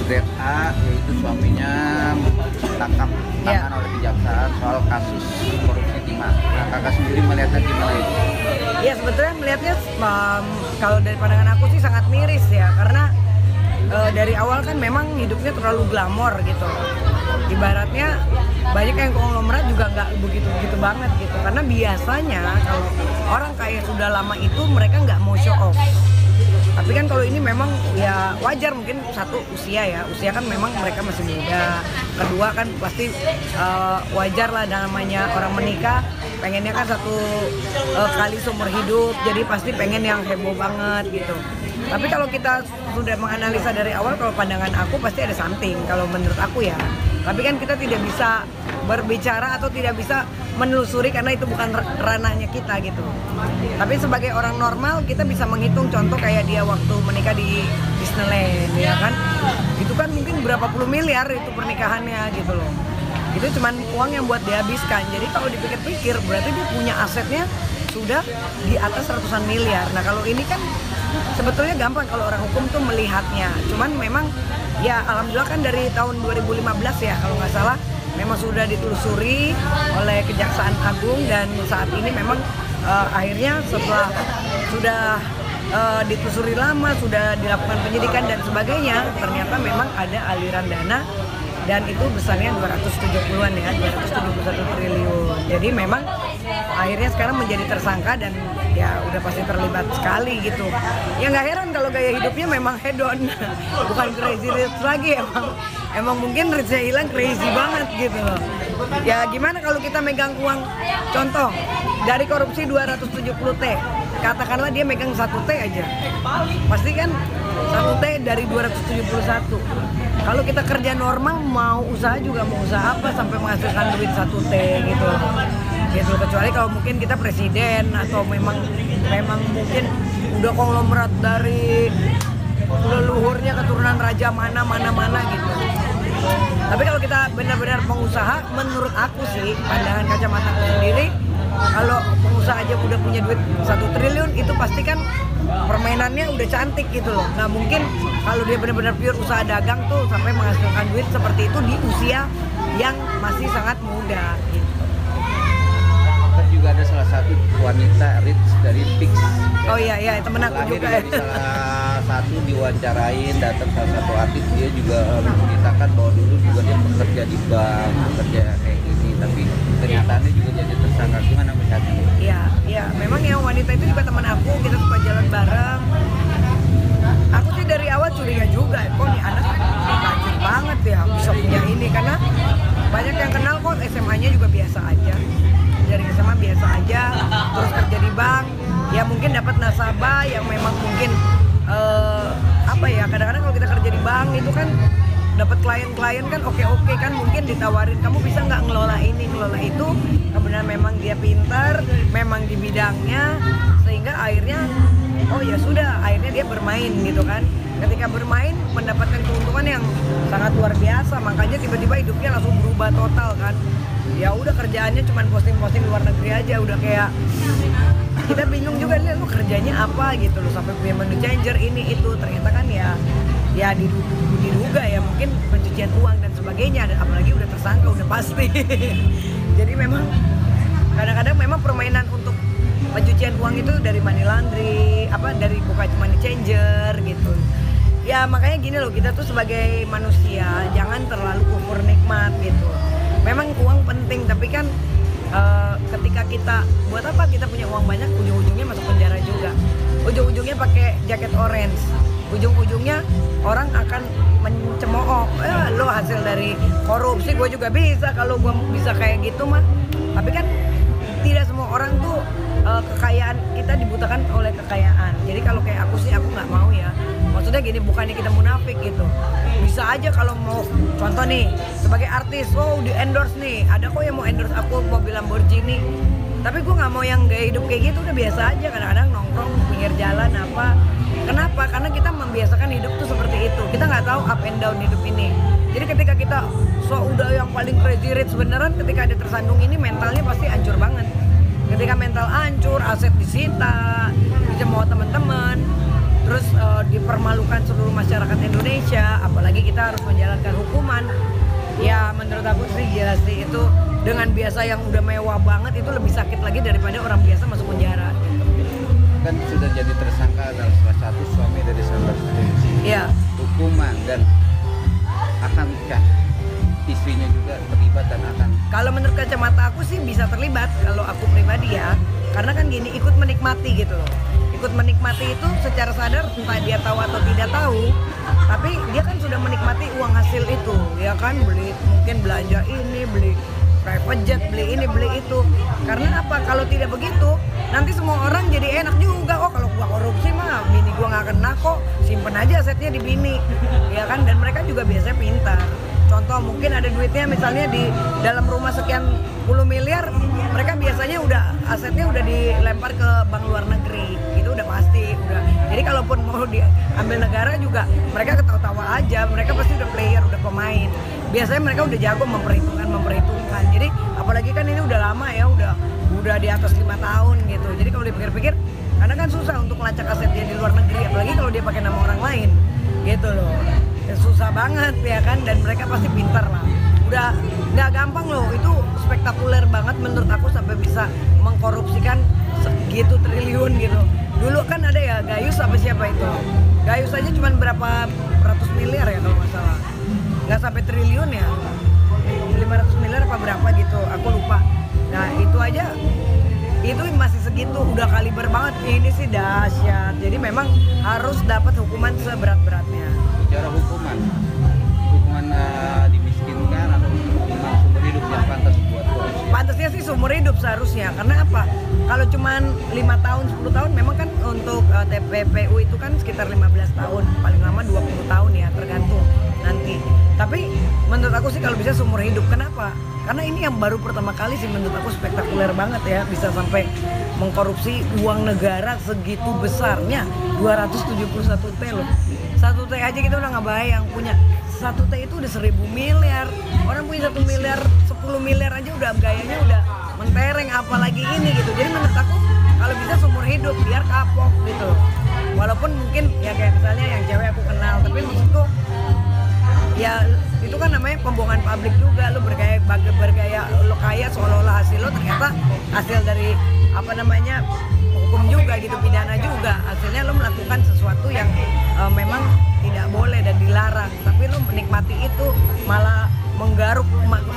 grade A, yaitu suaminya tangkap tangan oleh kejaksaan soal kasus korupsi timah. Nah, kakak sendiri melihatnya gimana itu? Ya sebetulnya melihatnya kalau dari pandangan aku sih sangat miris ya, karena dari awal kan memang hidupnya terlalu glamor gitu. Ibaratnya banyak yang konglomerat juga nggak begitu banget gitu, karena biasanya kalau orang kaya sudah lama itu mereka nggak mau show off. Tapi kan kalau ini memang ya wajar, mungkin satu usia kan memang mereka masih muda. Kedua kan pasti wajar lah, namanya orang menikah pengennya kan satu kali seumur hidup, jadi pasti pengen yang heboh banget gitu. Tapi kalau kita sudah menganalisa dari awal, kalau pandangan aku pasti ada something kalau menurut aku ya. Tapi kan kita tidak bisa berbicara atau tidak bisa menelusuri karena itu bukan ranahnya kita gitu. Tapi sebagai orang normal kita bisa menghitung, contoh kayak dia waktu menikah di Disneyland ya kan. Itu kan mungkin berapa puluh miliar itu pernikahannya gitu loh. Itu cuman uang yang buat dihabiskan. Jadi kalau dipikir-pikir berarti dia punya asetnya sudah di atas ratusan miliar. Nah kalau ini kan sebetulnya gampang kalau orang hukum tuh melihatnya. Cuman memang ya alhamdulillah kan dari tahun 2015 ya kalau nggak salah memang sudah ditelusuri oleh Kejaksaan Agung, dan saat ini memang akhirnya setelah sudah ditelusuri lama, sudah dilakukan penyidikan dan sebagainya, ternyata memang ada aliran dana dan itu besarnya 270-an ya, 271 triliun. Jadi memang akhirnya sekarang menjadi tersangka dan ya udah pasti terlibat sekali gitu. Ya nggak heran kalau gaya hidupnya memang hedon, bukan crazy rich lagi, emang mungkin richnya hilang, crazy banget gitu loh. Ya gimana kalau kita megang uang, contoh dari korupsi 270 T, katakanlah dia megang 1 T aja, pasti kan 1 T dari 271. Kalau kita kerja normal mau usaha juga mau usaha apa sampai menghasilkan duit 1 T gitu. Gitu, kecuali kalau mungkin kita presiden atau memang mungkin udah konglomerat dari leluhurnya keturunan raja mana gitu. Tapi kalau kita benar-benar pengusaha, menurut aku sih pandangan kacamata aku sendiri, kalau pengusaha aja udah punya duit 1 triliun itu pasti kan permainannya udah cantik gitu loh. Nah mungkin kalau dia benar-benar pure usaha dagang tuh sampai menghasilkan duit seperti itu di usia yang masih sangat muda gitu. Kan juga ada salah satu wanita rich dari Pix. Oh iya temen aku juga ya. Salah satu diwawancarain, datang salah satu artis, dia juga menceritakan bahwa dulu juga dia bekerja di bank, bekerja kayak gini, tapi kenyataannya juga jadi tersangka. Gimana melihatnya? Iya, memang yang wanita itu juga teman aku, kita suka jalan bareng. Aku sih dari awal curiga juga, kok nih anak rajin banget ya bisa punya ini, karena banyak yang kenal kok SMA-nya juga biasa aja, dari SMA biasa aja, terus kerja di bank, ya mungkin dapat nasabah yang memang mungkin kadang-kadang kalau kita kerja di bank itu kan dapat klien kan oke kan, mungkin ditawarin kamu bisa nggak ngelola ini ngelola itu, kemudian memang dia pintar memang di bidangnya, sehingga akhirnya oh ya sudah akhirnya dia bermain gitu kan. Ketika bermain mendapatkan keuntungan yang sangat luar biasa, makanya tiba-tiba hidupnya langsung berubah total kan. Ya udah kerjaannya cuma posting-posting luar negeri aja, udah kayak kita bingung juga nih lu kerjanya apa gitu loh, sampai punya menu changer ini itu, ternyata kan ya diduga ya mungkin pencucian uang dan sebagainya, dan apalagi udah tersangka udah pasti. Jadi memang kadang-kadang memang permainan untuk pencucian uang itu dari money laundry, dari bukan money changer gitu. Ya makanya gini loh, kita tuh sebagai manusia jangan terlalu kufur nikmat gitu. Memang uang penting, tapi kan ketika kita buat apa kita punya uang banyak, ujung-ujungnya masuk penjara juga, ujung-ujungnya pakai jaket orange, ujung-ujungnya orang akan mencemooh, lo hasil dari korupsi, gue juga bisa kalau gue bisa kayak gitu mah. Tapi kan tidak semua orang tuh kekayaan kita dibutakan oleh kekayaan. Jadi kalau kayak aku sih aku nggak mau ya. Maksudnya gini, bukannya kita munafik gitu. Bisa aja kalau mau, contoh nih sebagai artis, di endorse nih, ada kok yang mau endorse aku mobil Lamborghini. Tapi gue nggak mau yang gaya hidup kayak gitu, udah biasa aja. Kadang-kadang nongkrong pinggir jalan apa. Kenapa? Karena kita membiasakan hidup tuh seperti itu. Kita nggak tahu up and down hidup ini. Jadi ketika kita udah yang paling crazy rich beneran, ketika ada tersandung ini mentalnya pasti hancur banget. Ketika mental hancur, aset disita, dicemooh teman-teman, terus dipermalukan seluruh masyarakat Indonesia, apalagi kita harus menjalankan hukuman. Ya menurut aku sih gila sih, itu dengan biasa yang udah mewah banget itu lebih sakit lagi daripada orang biasa masuk penjara. Kan sudah jadi tersangka adalah salah satu suami dari Sandra Dewi. Iya. Hukuman dan akankah istrinya juga terlibat dan akan? Kalau menurut kacamata aku sih bisa terlibat kalau aku pribadi ya, karena kan gini, ikut menikmati gitu loh. Ikut menikmati itu secara sadar, entah dia tahu atau tidak tahu, tapi dia kan sudah menikmati uang hasil itu, ya kan, beli mungkin belanja ini, beli private jet, beli ini, beli itu. Karena apa? Kalau tidak begitu, nanti semua orang jadi enak juga. Oh kalau gua korupsi mah bini gua nggak kena kok, simpen aja asetnya di bini, ya kan. Dan mereka juga biasanya pintar. Contoh mungkin ada duitnya misalnya di dalam rumah sekian puluh miliar, mereka biasanya udah asetnya udah dilempar ke bank luar negeri, itu udah pasti udah. Jadi kalaupun mau diambil negara juga mereka ketawa-tawa aja, mereka pasti udah player, udah pemain. Biasanya mereka udah jago memperhitungkan. Jadi apalagi kan ini udah lama ya, udah di atas 5 tahun gitu. Jadi kalau dipikir-pikir, karena kan susah untuk melacak asetnya di luar negeri, apalagi kalau dia pakai nama orang lain, gitu loh. Ya, susah banget ya kan, dan mereka pasti pintar lah. Udah nggak gampang loh, itu spektakuler banget menurut aku sampai bisa mengkorupsikan segitu triliun gitu. Dulu kan ada ya Gayus apa siapa itu, Gayus aja cuma berapa ratus miliar ya kalau nggak salah, nggak sampai triliun ya, 500 miliar apa berapa gitu, aku lupa. Nah itu aja, itu masih segitu, udah kaliber banget. Ini sih dahsyat, jadi memang harus dapat hukuman seberat-beratnya. Bicara hukuman dimiskinkan atau hukuman seumur hidup yang pantas buat korupsi? Pantasnya sih seumur hidup seharusnya, karena apa? Kalau cuman 5 tahun, 10 tahun memang kan untuk TPPU itu kan sekitar 15 tahun, paling lama 20 tahun ya, tergantung nanti. Tapi menurut aku sih kalau bisa seumur hidup. Kenapa? Karena ini yang baru pertama kali sih menurut aku spektakuler banget ya, bisa sampai mengkorupsi uang negara segitu besarnya, 271 T loh. 1 T aja kita udah nggak bayang, punya 1 T itu udah 1000 miliar. Orang punya 1 miliar, 10 miliar aja udah gayanya udah mentereng, apalagi ini gitu. Jadi menurut aku kalau bisa seumur hidup biar kapok gitu. Walaupun mungkin ya kayak misalnya yang cewek aku kenal, tapi maksudku ya itu kan namanya pembohongan publik juga. Lo bergaya lo kaya seolah-olah hasil lo ternyata hasil dari apa namanya hukum juga gitu, pidana juga. Hasilnya lo melakukan sesuatu yang memang tidak boleh dan dilarang, tapi lo menikmati itu malah menggaruk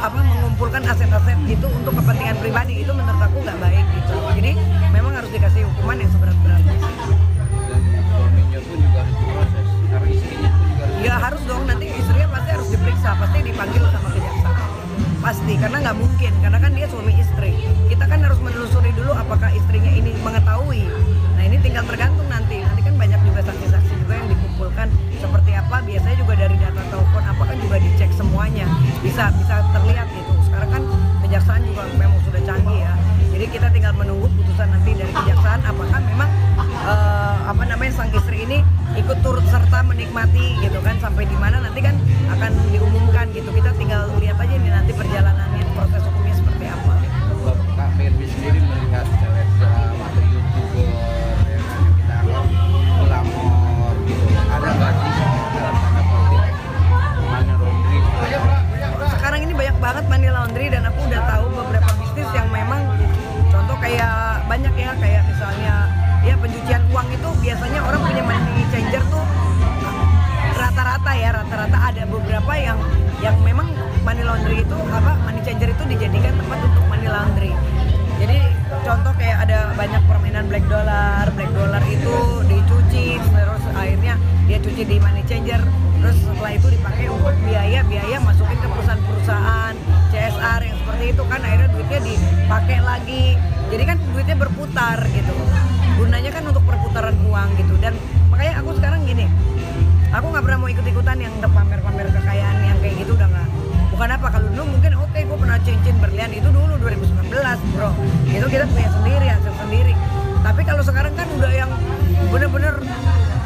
mengumpulkan aset-aset itu untuk kepentingan pribadi. Itu menurut aku nggak baik gitu. Jadi memang harus dikasih hukuman yang seberat-beratnya. Dan suaminya pun juga harus diproses, karena istrinya pun juga harus. Ya harus dong, nanti istrinya pasti harus diperiksa, pasti dipanggil sama kejaksaan. Pasti, karena nggak mungkin, karena kan dia suami istri. Kita kan harus menelusuri dulu apakah istrinya ini mengetahui. Nah ini tinggal tergantung nanti kan banyak juga saksi-saksi juga yang dikumpulkan seperti apa. Biasanya juga dari data telepon apa kan juga dicek semuanya, bisa terlihat gitu. Sekarang kan kejaksaan juga memang sudah canggih ya. Jadi kita tinggal menunggu putusan nanti dari kejaksaan apakah memang sang istri ini ikut turut serta menikmati gitu kan, sampai di mana nanti kan akan diumumkan gitu. Kita tinggal lihat aja nih nanti perjalanannya, proses hukumnya seperti apa. Kak Ferdi sendiri melihat selebgram atau youtuber yang kita anggap glamor gitu, ada nggak sih dalam tanda kutip money laundry? Sekarang ini banyak banget money laundry, dan aku udah tahu beberapa bisnis yang memang contoh kayak banyak ya, kayak misalnya ya pencucian uang itu biasanya orang punya money changer tuh rata-rata ada beberapa yang memang money laundry itu money changer itu dijadikan tempat untuk money laundry. Jadi contoh kayak ada banyak permainan black dollar itu dicuci, terus akhirnya dia cuci di money changer, terus setelah itu dipakai untuk biaya masukin ke perusahaan-perusahaan CSR yang seperti itu kan, akhirnya duitnya dipakai lagi. Jadi kan duitnya berputar gitu. Gunanya kan untuk perputaran uang gitu. Dan makanya aku sekarang gini, aku nggak pernah mau ikut-ikutan yang pamer-pamer kekayaan yang kayak gitu, udah nggak. Bukan apa, kalau dulu mungkin oke, gue pernah cincin berlian itu dulu 2019 bro, itu kita punya sendiri, hasil sendiri. Tapi kalau sekarang kan udah yang bener-bener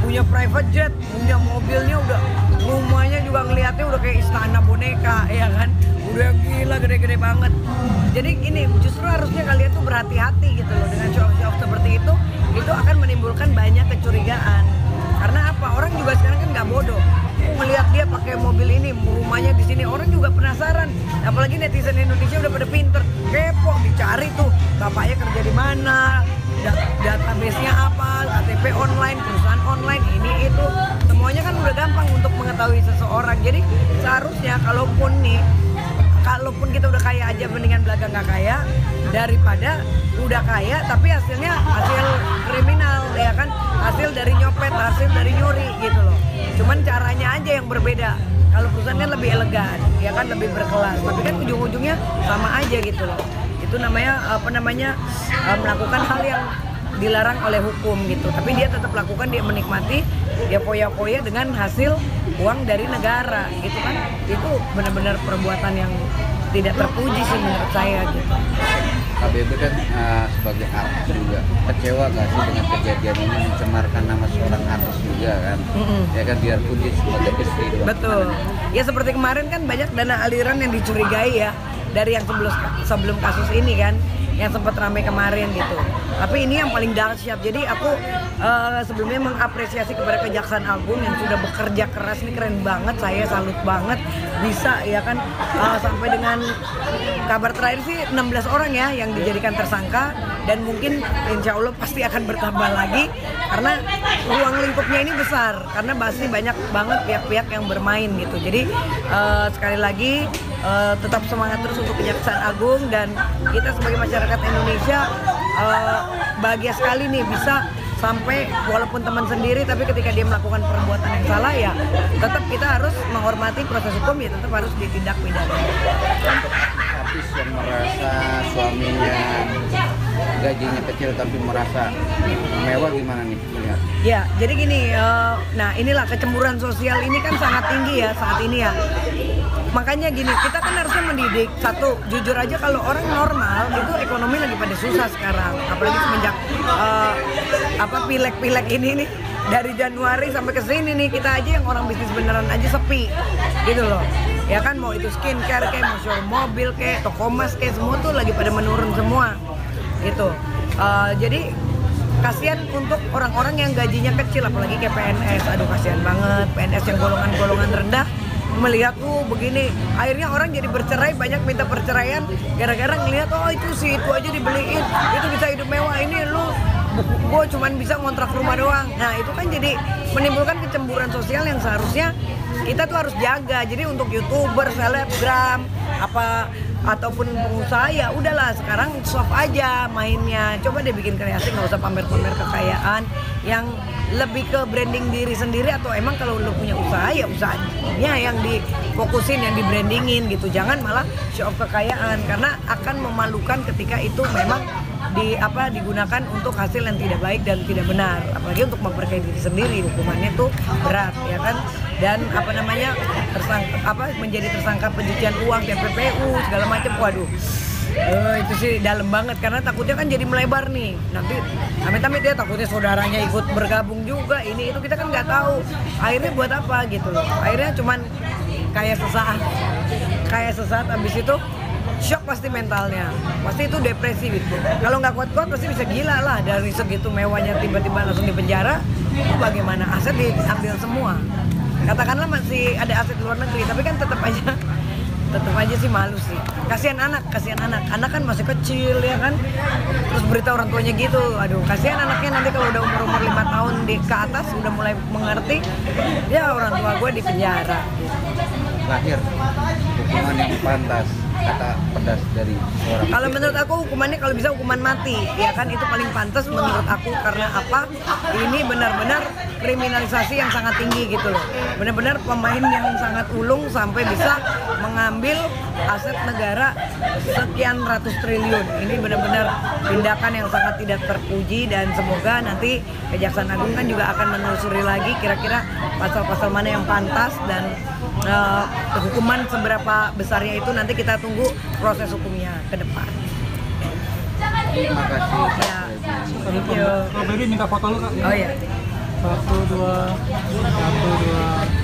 punya private jet, punya mobilnya, udah rumahnya juga ngeliatnya udah kayak istana boneka ya kan, udah gila gede-gede banget. Jadi ini justru harusnya kalian tuh berhati-hati gitu loh dengan show-show seperti itu akan menimbulkan banyak kecurigaan. Karena apa? Orang juga sekarang kan nggak bodoh. Melihat dia pakai mobil ini, rumahnya di sini, orang juga penasaran. Apalagi netizen Indonesia udah pada pinter, kepo, dicari tuh bapaknya kerja di mana, database-nya apa, KTP online, perusahaan online, ini itu, semuanya kan udah gampang untuk mengetahui seseorang. Jadi seharusnya kalaupun kita udah kaya aja, mendingan belakang nggak kaya daripada udah kaya tapi hasilnya hasil kriminal, ya kan, hasil dari nyopet, hasil dari nyuri gitu loh. Cuman caranya aja yang berbeda. Kalau perusahaan kan lebih elegan, ya kan, lebih berkelas, tapi kan ujung-ujungnya sama aja gitu loh. Itu namanya melakukan hal yang dilarang oleh hukum gitu, tapi dia tetap lakukan, dia menikmati, dia poya-poya dengan hasil uang dari negara gitu kan. Itu benar-benar perbuatan yang tidak terpuji sih menurut saya gitu. KBB kan sebagai artis juga, kecewa gak sih dengan kejadian ini mencemarkan nama seorang artis juga kan? Ya kan, biarpun dia sebagai istri. Betul. Ya seperti kemarin kan banyak dana aliran yang dicurigai ya dari yang sebelum kasus ini kan, yang sempat ramai kemarin gitu. Tapi ini yang paling dahsyat. Jadi aku sebelumnya mengapresiasi kepada Kejaksaan Agung yang sudah bekerja keras. Ini keren banget, saya salut banget bisa ya kan, sampai dengan kabar terakhir sih 16 orang ya yang dijadikan tersangka, dan mungkin insya Allah pasti akan bertambah lagi karena ruang lingkupnya ini besar, karena pasti banyak banget pihak-pihak yang bermain gitu. Jadi sekali lagi tetap semangat terus untuk Kejaksaan Agung, dan kita sebagai masyarakat Indonesia bahagia sekali nih bisa sampai walaupun teman sendiri, tapi ketika dia melakukan perbuatan yang salah ya tetap kita harus menghormati proses hukum, ya tetap harus ditindak pidana. Untuk artis yang merasa suaminya gajinya kecil tapi merasa mewah, gimana nih melihat? Ya, jadi gini, nah inilah kecemburuan sosial ini kan sangat tinggi ya saat ini ya. Makanya gini, kita kan harusnya mendidik. Satu, jujur aja kalau orang normal itu ekonomi lagi pada susah sekarang. Apalagi semenjak pilek-pilek ini nih, dari Januari sampai ke sini nih, kita aja yang orang bisnis beneran aja sepi gitu loh. Ya kan, mau itu skincare kayak, mau showroom mobil kayak, toko emas kayak, semua tuh lagi pada menurun semua gitu. Jadi kasihan untuk orang-orang yang gajinya kecil, apalagi kayak PNS. Aduh, kasihan banget PNS yang golongan-golongan rendah melihat begini, akhirnya orang jadi bercerai, banyak minta perceraian gara-gara ngelihat itu sih itu aja dibeliin, itu bisa hidup mewah, ini gue cuman bisa ngontrak rumah doang. Nah itu kan jadi menimbulkan kecemburuan sosial yang seharusnya kita tuh harus jaga. Jadi untuk YouTuber, selebgram, ataupun pengusaha, ya udahlah sekarang soft aja mainnya, coba deh bikin kreasi, nggak usah pamer-pamer kekayaan yang lebih ke branding diri sendiri, atau emang kalau lo punya usaha ya usahanya yang difokusin, yang di brandingin gitu, jangan malah show off kekayaan, karena akan memalukan ketika itu memang digunakan untuk hasil yang tidak baik dan tidak benar, apalagi untuk memperkaya diri sendiri, hukumannya tuh berat ya kan. Dan menjadi tersangka pencucian uang, TPPU segala macam, waduh. Itu sih dalam banget, karena takutnya kan jadi melebar nih, nanti amit-amit dia takutnya saudaranya ikut bergabung juga, ini itu kita kan nggak tahu akhirnya buat apa gitu loh. Akhirnya cuman kayak sesaat habis itu shock pasti mentalnya, pasti itu depresi gitu. Kalau nggak kuat-kuat pasti bisa gila lah, dari segitu mewahnya tiba-tiba langsung di penjara. Itu bagaimana, aset diambil semua, katakanlah masih ada aset luar negeri, tapi kan tetap aja sih malu sih. Kasihan anak kan masih kecil ya kan, terus berita orang tuanya gitu, aduh kasihan anaknya nanti kalau udah umur 5 tahun ke atas udah mulai mengerti, ya orang tua gue di penjara. Lahir hukuman yang pantas, kata pedas dari orang. Kalau menurut aku hukumannya kalau bisa hukuman mati, ya kan, itu paling pantas menurut aku. Karena apa? Ini benar-benar kriminalisasi yang sangat tinggi gitu loh. Benar-benar pemain yang sangat ulung sampai bisa mengambil aset negara sekian ratus triliun. Ini benar-benar tindakan yang sangat tidak terpuji, dan semoga nanti Kejaksaan Agung kan juga akan menelusuri lagi kira-kira pasal-pasal mana yang pantas, dan hukuman seberapa besarnya itu nanti kita tunggu proses hukumnya ke depan. Terima kasih. Ya. Thank you. Baby minta foto lu Kak. Oh iya. 1, 2, 1, 2